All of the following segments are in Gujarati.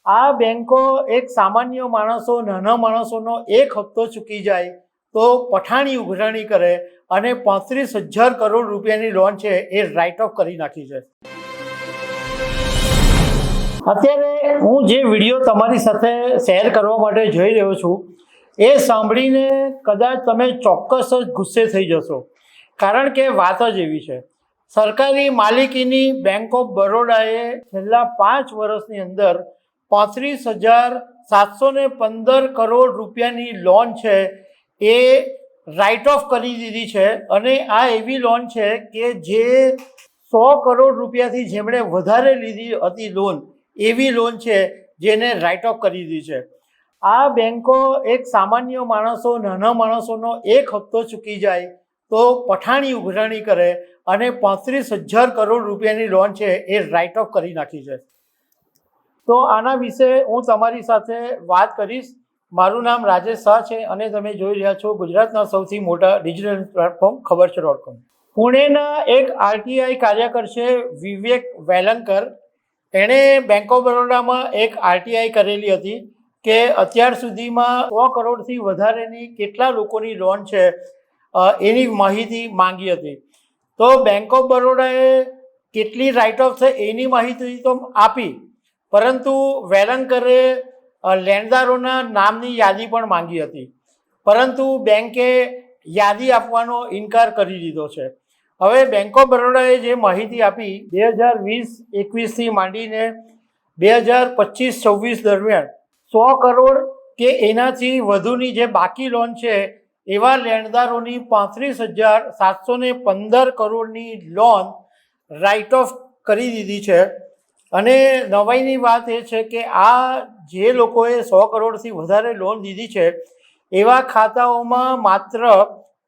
આ બેંકો એક સામાન્ય માણસો, નાના માણસોનો એક હપ્તો ચૂકી જાય તો પઠાણી ઉઘરાણી કરે અને 35,000 કરોડ રૂપિયાની લોન છે એ રાઇટ ઓફ કરી નાખી છે. અત્યારે હું જે વિડીયો તમારી સાથે શેર કરવા માટે જઈ રહ્યો છું એ સાંભળીને કદાચ તમે ચોક્કસ જ ગુસ્સે થઈ જશો, કારણ કે વાત જ એવી છે. સરકારી માલિકીની બેંક ઓફ બરોડાએ છેલ્લા 5 વર્ષની અંદર 35,715 કરોડ રૂપિયાની લોન છે એ રાઇટ ઓફ કરી દીધી છે. અને આ એવી લોન છે કે જે 100 કરોડ રૂપિયાથી જેમણે વધારે લીધી હતી લોન, એવી લોન છે જેને રાઇટ ઓફ કરી દીધી છે. આ બેંકો એક સામાન્ય માણસો, નાના માણસોનો એક હપ્તો ચૂકી જાય તો પઠાણી ઉઘરાણી કરે અને 35,000 કરોડ રૂપિયાની લોન છે એ રાઇટ ઓફ કરી નાખી છે. તો આના વિશે હું તમારી સાથે વાત કરીશ. મારું નામ રાજેશ શાહ છે અને તમે જોઈ રહ્યા છો ગુજરાતના સૌથી મોટા ડિજિટલ પ્લેટફોર્મ ખબરછ.com. પુણેના એક આરટીઆઈ કાર્યકર છે વિવેક વેલંકર. એણે બેંક ઓફ બરોડામાં એક આરટીઆઈ કરેલી હતી કે અત્યાર સુધીમાં 100 કરોડથી વધારેની કેટલા લોકોની લોન છે એની માહિતી માંગી હતી. તો બેંક ઓફ બરોડાએ કેટલી રાઇટ ઓફ છે એની માહિતી તો આપી, પરંતુ વેલંકરે લેણદારોના નામની યાદી પણ માંગી હતી, પરંતુ બેંકે યાદી આપવાનો ઇનકાર કરી દીધો છે. હવે બેંક ઓફ બરોડાએ જે માહિતી આપી 2020-21થી માંડીને 2025-26 દરમિયાન 100 કરોડ કે એનાથી વધુની જે બાકી લોન છે એવા લેણદારોની 35,715 કરોડની લોન રાઇટ ઓફ કરી દીધી છે. અને નવાઈની વાત એ છે કે આ જે લોકોએ 100 કરોડથી વધારે લોન લીધી છે એવા ખાતાઓમાં માત્ર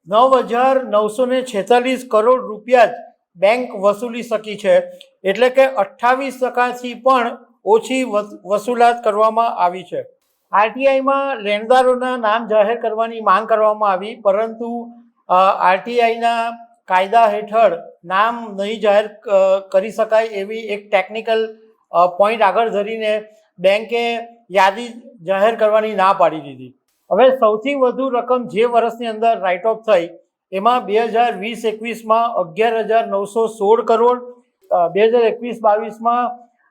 9,946 કરોડ રૂપિયા જ બેંક વસૂલી શકી છે. એટલે કે 28%થી પણ ઓછી વસૂલાત કરવામાં આવી છે. આરટીઆઈમાં લેણદારોના નામ જાહેર કરવાની માંગ કરવામાં આવી, પરંતુ આરટીઆઈના કાયદા હેઠળ નામ નહીં જાહેર કરી શકાય એવી એક ટેકનિકલ પોઈન્ટ આગળ ધરીને બેંકે યાદી જાહેર કરવાની ના પાડી દીધી. હવે સૌથી વધુ રકમ જે વર્ષની અંદર રાઇટ ઓફ થઈ એમાં 2020-21માં 11,916 કરોડ, 2021-22માં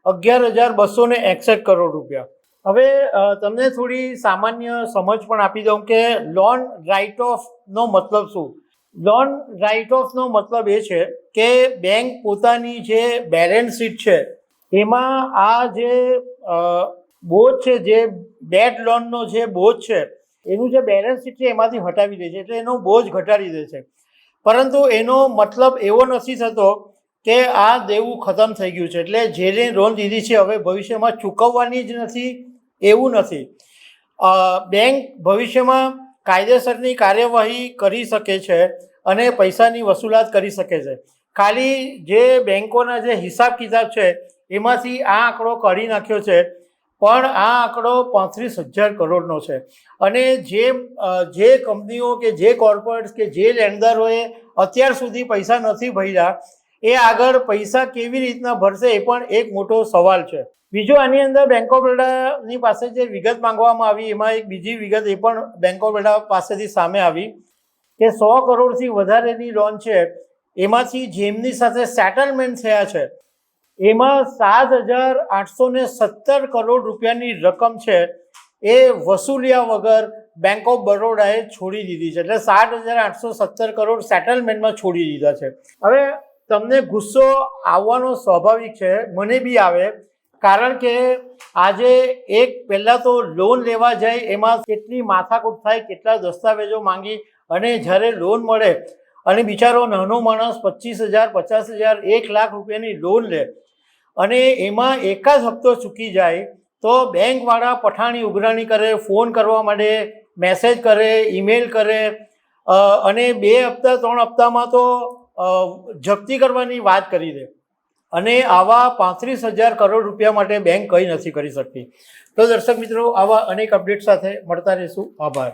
11,261 કરોડ રૂપિયા. હવે તમને થોડી સામાન્ય સમજ પણ આપી દઉં કે લોન રાઇટ ઓફનો મતલબ શું. લોન રાઇટ ઓફનો મતલબ એ છે કે બેંક પોતાની જે બેલેન્સ શીટ છે એમાં આ જે બોજ છે, જે બેડ લોનનો જે બોજ છે એનું જે બેલેન્સ શીટ છે એમાંથી હટાવી દે છે, એટલે એનો બોજ ઘટાડી દે છે. પરંતુ એનો મતલબ એવો નથી થતો કે આ દેવું ખતમ થઈ ગયું છે, એટલે જેને લોન લીધી છે હવે ભવિષ્યમાં ચૂકવવાની જ નથી એવું નથી. બેંક ભવિષ્યમાં કાયદેસરની કાર્યવાહી કરી શકે છે અને પૈસાની વસૂલાત કરી શકે છે. ખાલી જે બેંકોના જે હિસાબ કિતાબ છે એમાંથી આ આંકડો કાઢી નાખ્યો છે, પણ આ આંકડો 35,000 કરોડનો છે. અને જે કંપનીઓ કે જે કોર્પોરેટ્સ કે જે લેણદારોએ અત્યાર સુધી પૈસા નથી ભર્યા એ આગળ પૈસા કેવી રીતના ભરશે એ પણ એક મોટો સવાલ છે. બીજું, આની અંદર બેંક ઓફ બરોડાની પાસે જે વિગત માંગવામાં આવી એમાં એક બીજી વિગત એ પણ બેંક ઓફ બરોડા પાસેથી સામે આવી કે 100 કરોડથી વધારેની લોન છે એમાંથી જેમની સાથે સેટલમેન્ટ થયા છે એમાં 7,817 કરોડ રૂપિયાની રકમ છે એ વસૂલ્યા વગર બેંક ઓફ બરોડાએ છોડી દીધી છે. એટલે 7,817 કરોડ સેટલમેન્ટમાં છોડી દીધા છે. હવે તમને ગુસ્સો આવવાનો સ્વાભાવિક છે, મને બી આવે, કારણ કે આજે એક પહેલાં તો લોન લેવા જાય એમાં કેટલી માથાકૂટ થાય, કેટલા દસ્તાવેજો માંગી, અને જ્યારે લોન મળે અને બિચારો નાનો માણસ 25,000, 50,000, 1 લાખ રૂપિયાની લોન લે અને એમાં એકાદ હપ્તો ચૂકી જાય તો બેંકવાળા પઠાણી ઉઘરાણી કરે, ફોન કરવા માંડે, મેસેજ કરે, ઈમેલ કરે અને 2 હપ્તા 3 હપ્તામાં તો જપ્તી કરવાની વાત કરી દે. અને આવા 35,000 કરોડ રૂપિયા માટે બેંક કંઈ નથી કરી શકતી. તો દર્શક મિત્રો, આવા અનેક અપડેટ સાથે મળતા રહીશું. આભાર.